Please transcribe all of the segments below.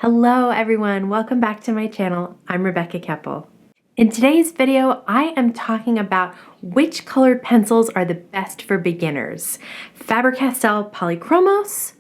Hello everyone, welcome back to my channel. I'm Rebecca Keppel. In today's video, I am talking about which colored pencils are the best for beginners, Faber Castell Polychromos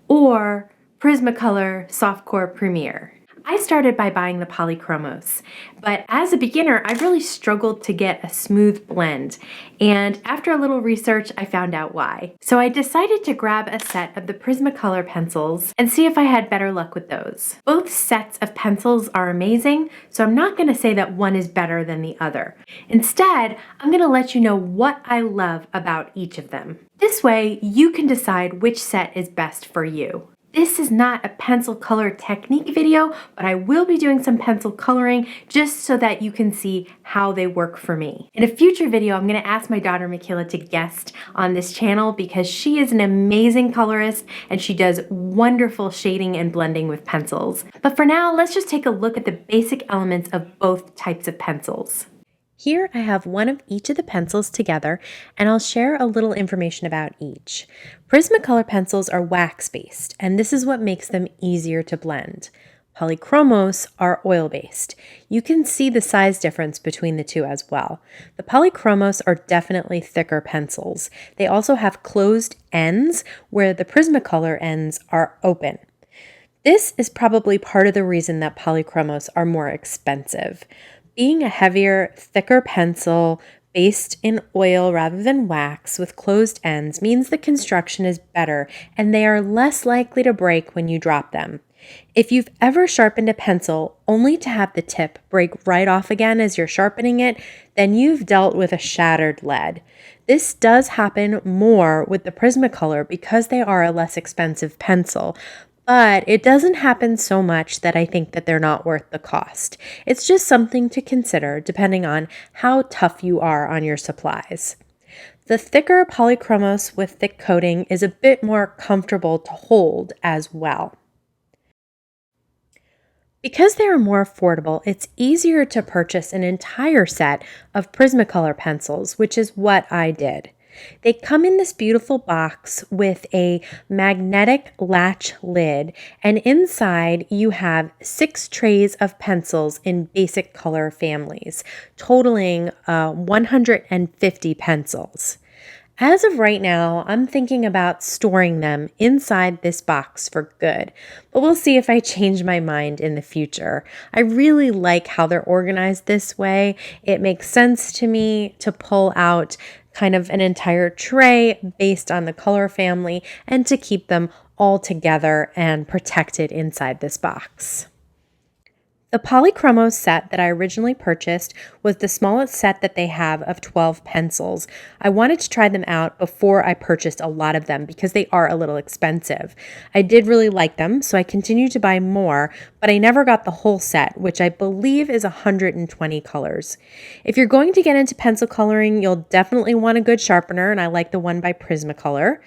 or Prismacolor Softcore Premier. I started by buying the Polychromos, but as a beginner, I really struggled to get a smooth blend, and after a little research, I found out why. So I decided to grab a set of the Prismacolor pencils and see if I had better luck with those. Both sets of pencils are amazing, so I'm not going to say that one is better than the other. Instead, I'm going to let you know what I love about each of them. This way, you can decide which set is best for you. This is not a pencil color technique video, but I will be doing some pencil coloring just so that you can see how they work for me. In a future video, I'm going to ask my daughter Michaela to guest on this channel because she is an amazing colorist and she does wonderful shading and blending with pencils. But for now, let's just take a look at the basic elements of both types of pencils. Here I have one of each of the pencils together, and I'll share a little information about each. Prismacolor pencils are wax-based, and this is what makes them easier to blend. Polychromos are oil-based. You can see the size difference between the two as well. The Polychromos are definitely thicker pencils. They also have closed ends, where the Prismacolor ends are open. This is probably part of the reason that Polychromos are more expensive. Being a heavier, thicker pencil based in oil rather than wax with closed ends means the construction is better and they are less likely to break when you drop them. If you've ever sharpened a pencil only to have the tip break right off again as you're sharpening it, then you've dealt with a shattered lead. This does happen more with the Prismacolor because they are a less expensive pencil. But it doesn't happen so much that I think that they're not worth the cost. It's just something to consider depending on how tough you are on your supplies. The thicker Polychromos with thick coating is a bit more comfortable to hold as well. Because they are more affordable, it's easier to purchase an entire set of Prismacolor pencils, which is what I did. They come in this beautiful box with a magnetic latch lid, and inside you have 6 trays of pencils in basic color families, totaling 150 pencils. As of right now, I'm thinking about storing them inside this box for good, but we'll see if I change my mind in the future. I really like how they're organized this way. It makes sense to me to pull out kind of an entire tray based on the color family and to keep them all together and protected inside this box. The Polychromos set that I originally purchased was the smallest set that they have of 12 pencils. I wanted to try them out before I purchased a lot of them because they are a little expensive. I did really like them, so I continued to buy more, but I never got the whole set, which I believe is 120 colors. If you're going to get into pencil coloring, you'll definitely want a good sharpener, and I like the one by Prismacolor.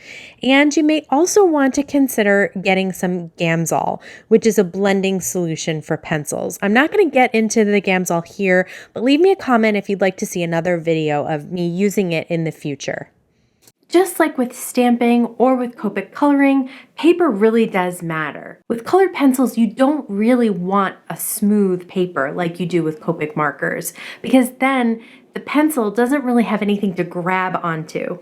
And you may also want to consider getting some Gamsol, which is a blending solution for pencils. I'm not going to get into the Gamsol here, but leave me a comment if you'd like to see another video of me using it in the future. Just like with stamping or with Copic coloring, paper really does matter. With colored pencils, you don't really want a smooth paper like you do with Copic markers, because then the pencil doesn't really have anything to grab onto.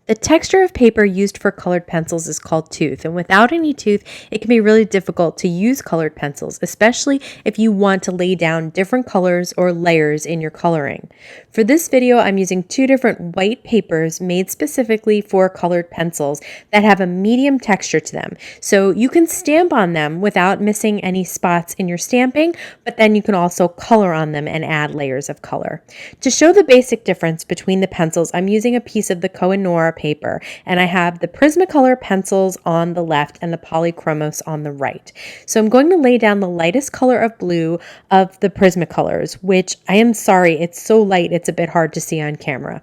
The texture of paper used for colored pencils is called tooth, and without any tooth, it can be really difficult to use colored pencils, especially if you want to lay down different colors or layers in your coloring. For this video, I'm using 2 different white papers made specifically for colored pencils that have a medium texture to them. So you can stamp on them without missing any spots in your stamping, but then you can also color on them and add layers of color. To show the basic difference between the pencils, I'm using a piece of the Koh-i-Noor paper, and I have the Prismacolor pencils on the left and the Polychromos on the right. So I'm going to lay down the lightest color of blue of the Prismacolors, which I am sorry, it's so light it's a bit hard to see on camera.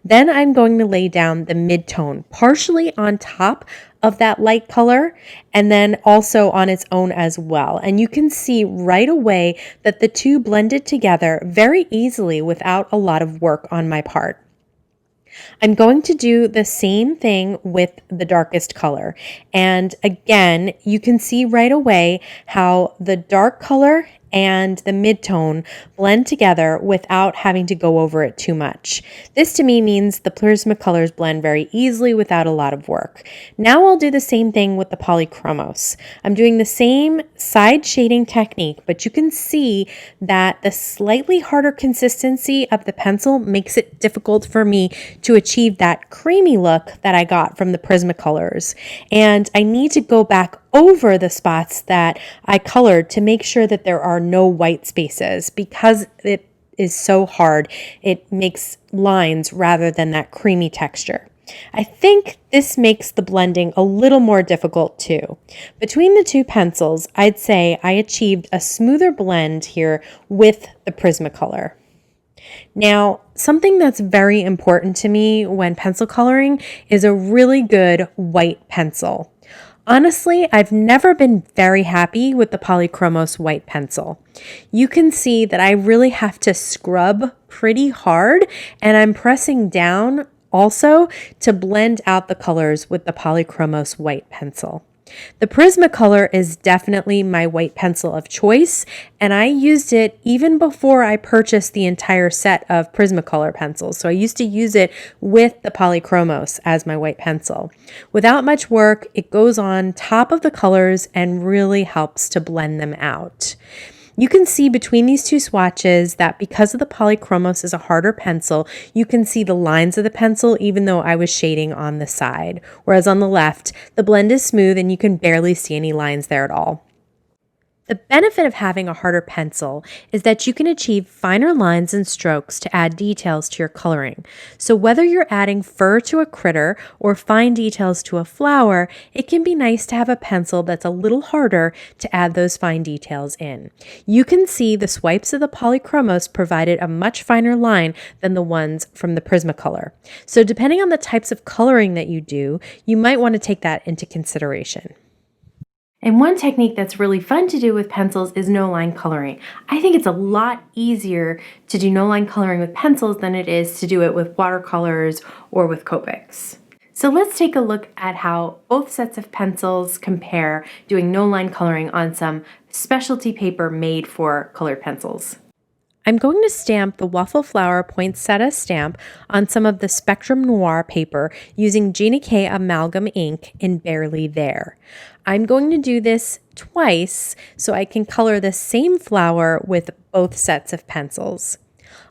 Then I'm going to lay down the mid-tone partially on top of that light color and then also on its own as well. And you can see right away that the two blended together very easily without a lot of work on my part. I'm going to do the same thing with the darkest color. And again, you can see right away how the dark color and the midtone blend together without having to go over it too much. This to me means the Prismacolors blend very easily without a lot of work. Now I'll do the same thing with the Polychromos. I'm doing the same side shading technique, but you can see that the slightly harder consistency of the pencil makes it difficult for me to achieve that creamy look that I got from the Prismacolors. And I need to go back over the spots that I colored to make sure that there are no white spaces because it is so hard. It makes lines rather than that creamy texture. I think this makes the blending a little more difficult too. Between the two pencils, I'd say I achieved a smoother blend here with the Prismacolor. Now, something that's very important to me when pencil coloring is a really good white pencil. Honestly, I've never been very happy with the Polychromos white pencil. You can see that I really have to scrub pretty hard, and I'm pressing down also to blend out the colors with the Polychromos white pencil. The Prismacolor is definitely my white pencil of choice, and I used it even before I purchased the entire set of Prismacolor pencils. So I used to use it with the Polychromos as my white pencil. Without much work, it goes on top of the colors and really helps to blend them out. You can see between these two swatches that because of the Polychromos is a harder pencil, you can see the lines of the pencil even though I was shading on the side. Whereas on the left, the blend is smooth and you can barely see any lines there at all. The benefit of having a harder pencil is that you can achieve finer lines and strokes to add details to your coloring. So whether you're adding fur to a critter or fine details to a flower, it can be nice to have a pencil that's a little harder to add those fine details in. You can see the swipes of the Polychromos provided a much finer line than the ones from the Prismacolor. So depending on the types of coloring that you do, you might want to take that into consideration. And one technique that's really fun to do with pencils is no-line coloring. I think it's a lot easier to do no-line coloring with pencils than it is to do it with watercolors or with Copics. So let's take a look at how both sets of pencils compare doing no-line coloring on some specialty paper made for colored pencils. I'm going to stamp the Waffle Flower Poinsettia stamp on some of the Spectrum Noir paper using Gina K Amalgam ink in Barely There. I'm going to do this twice so I can color the same flower with both sets of pencils.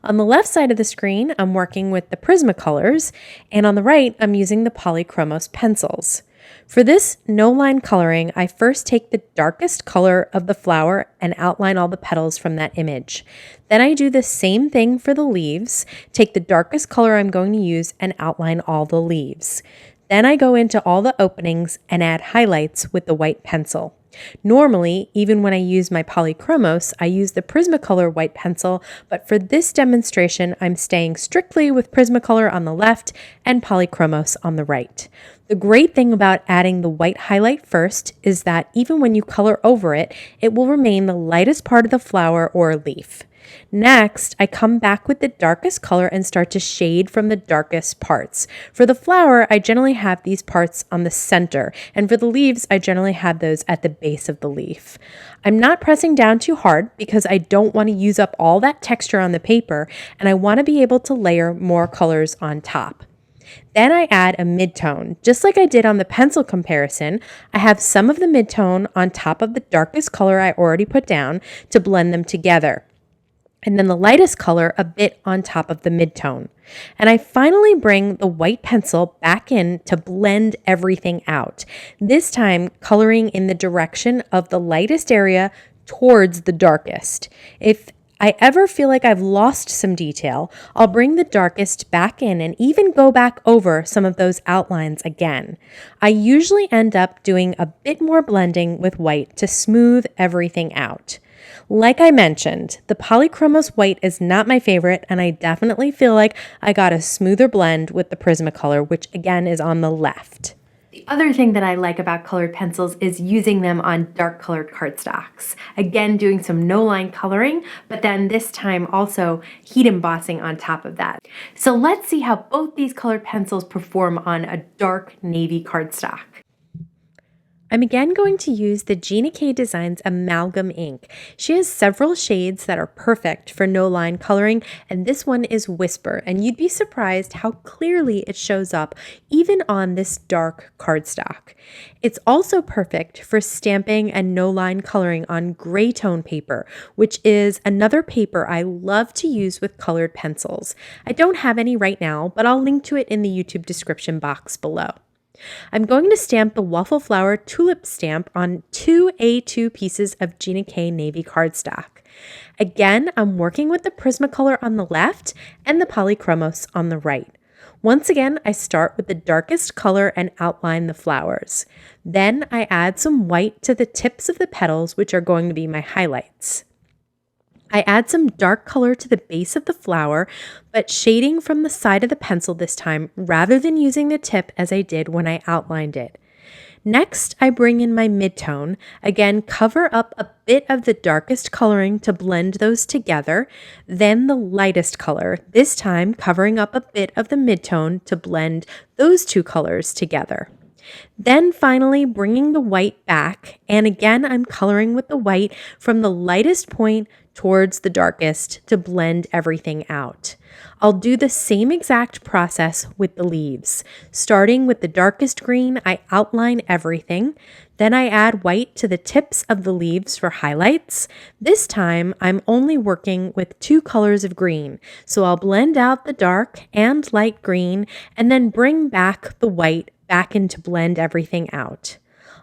On the left side of the screen, I'm working with the Prismacolors, and on the right, I'm using the Polychromos pencils. For this no-line coloring, I first take the darkest color of the flower and outline all the petals from that image. Then I do the same thing for the leaves, take the darkest color I'm going to use and outline all the leaves. Then I go into all the openings and add highlights with the white pencil. Normally, even when I use my Polychromos, I use the Prismacolor white pencil, but for this demonstration, I'm staying strictly with Prismacolor on the left and Polychromos on the right. The great thing about adding the white highlight first is that even when you color over it, it will remain the lightest part of the flower or leaf. Next, I come back with the darkest color and start to shade from the darkest parts. For the flower, I generally have these parts on the center, and for the leaves, I generally have those at the base of the leaf. I'm not pressing down too hard because I don't want to use up all that texture on the paper, and I want to be able to layer more colors on top. Then I add a midtone. Just like I did on the pencil comparison, I have some of the midtone on top of the darkest color I already put down to blend them together. And then the lightest color a bit on top of the midtone. And I finally bring the white pencil back in to blend everything out. This time coloring in the direction of the lightest area towards the darkest. If I ever feel like I've lost some detail, I'll bring the darkest back in and even go back over some of those outlines again. I usually end up doing a bit more blending with white to smooth everything out. Like I mentioned, the Polychromos white is not my favorite, and I definitely feel like I got a smoother blend with the Prismacolor, which again is on the left. The other thing that I like about colored pencils is using them on dark colored cardstocks. Again, doing some no-line coloring, but then this time also heat embossing on top of that. So let's see how both these colored pencils perform on a dark navy cardstock. I'm again going to use the Gina K Designs Amalgam ink. She has several shades that are perfect for no-line coloring, and this one is Whisper, and you'd be surprised how clearly it shows up even on this dark cardstock. It's also perfect for stamping and no-line coloring on gray tone paper, which is another paper I love to use with colored pencils. I don't have any right now, but I'll link to it in the YouTube description box below. I'm going to stamp the Waffle Flower Tulip stamp on 2 A2 pieces of Gina K Navy cardstock. Again, I'm working with the Prismacolor on the left and the Polychromos on the right. Once again, I start with the darkest color and outline the flowers. Then I add some white to the tips of the petals, which are going to be my highlights. I add some dark color to the base of the flower, but shading from the side of the pencil this time rather than using the tip as I did when I outlined it. Next, I bring in my midtone. Again, cover up a bit of the darkest coloring to blend those together, then the lightest color, this time covering up a bit of the midtone to blend those two colors together. Then finally bringing the white back, and again I'm coloring with the white from the lightest point towards the darkest to blend everything out. I'll do the same exact process with the leaves. Starting with the darkest green, I outline everything. Then I add white to the tips of the leaves for highlights. This time I'm only working with 2 colors of green, so I'll blend out the dark and light green and then bring back the white back in to blend everything out.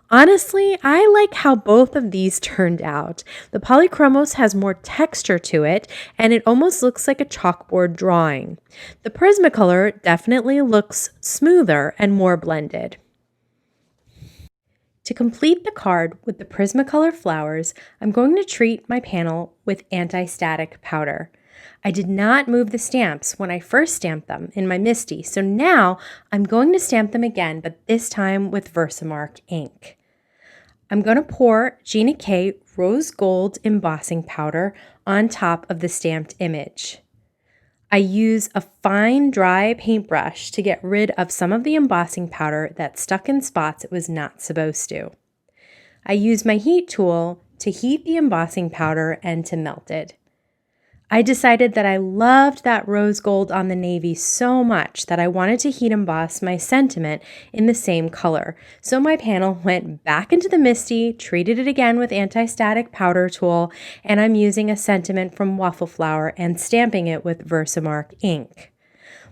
Honestly, I like how both of these turned out. The Polychromos has more texture to it, and it almost looks like a chalkboard drawing. The Prismacolor definitely looks smoother and more blended. To complete the card with the Prismacolor flowers, I'm going to treat my panel with anti-static powder. I did not move the stamps when I first stamped them in my Misty, so now I'm going to stamp them again, but this time with Versamark ink. I'm going to pour Gina K Rose Gold embossing powder on top of the stamped image. I use a fine dry paintbrush to get rid of some of the embossing powder that stuck in spots it was not supposed to. I use my heat tool to heat the embossing powder and to melt it. I decided that I loved that rose gold on the navy so much that I wanted to heat emboss my sentiment in the same color. So my panel went back into the Misty, treated it again with anti-static powder tool, and I'm using a sentiment from Waffle Flower and stamping it with Versamark ink.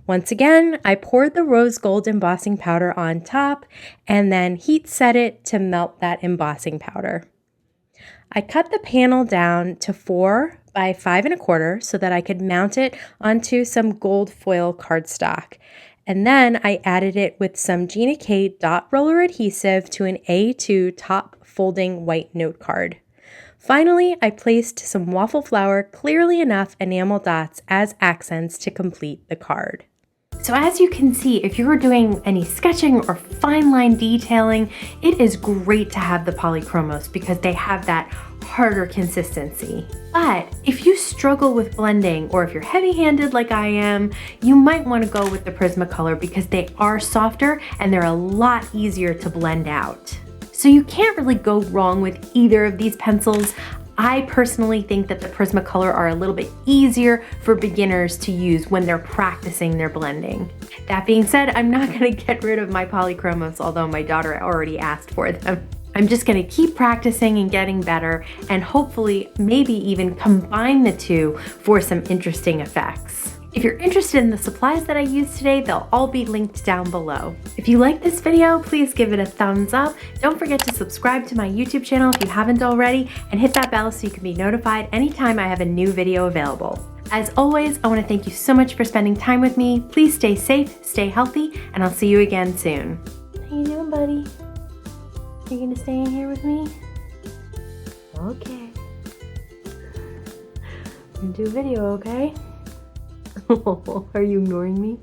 Once again, I poured the rose gold embossing powder on top and then heat set it to melt that embossing powder. I cut the panel down to 4 by 5 1/4 so that I could mount it onto some gold foil cardstock. And then I added it with some Gina K dot roller adhesive to an A2 top folding white note card. Finally, I placed some Waffle Flower clearly enough enamel dots as accents to complete the card. So as you can see, if you're doing any sketching or fine line detailing, it is great to have the Polychromos because they have that harder consistency. But if you struggle with blending, or if you're heavy-handed like I am, you might want to go with the Prismacolor because they are softer and they're a lot easier to blend out. So you can't really go wrong with either of these pencils. I personally think that the Prismacolor are a little bit easier for beginners to use when they're practicing their blending. That being said, I'm not going to get rid of my Polychromos, although my daughter already asked for them. I'm just going to keep practicing and getting better, and hopefully maybe even combine the two for some interesting effects. If you're interested in the supplies that I used today, they'll all be linked down below. If you like this video, please give it a thumbs up. Don't forget to subscribe to my YouTube channel if you haven't already, and hit that bell so you can be notified anytime I have a new video available. As always, I want to thank you so much for spending time with me. Please stay safe, stay healthy, and I'll see you again soon. How you doing, buddy? You gonna stay in here with me? Okay. I'm gonna do a video, okay? Are you ignoring me?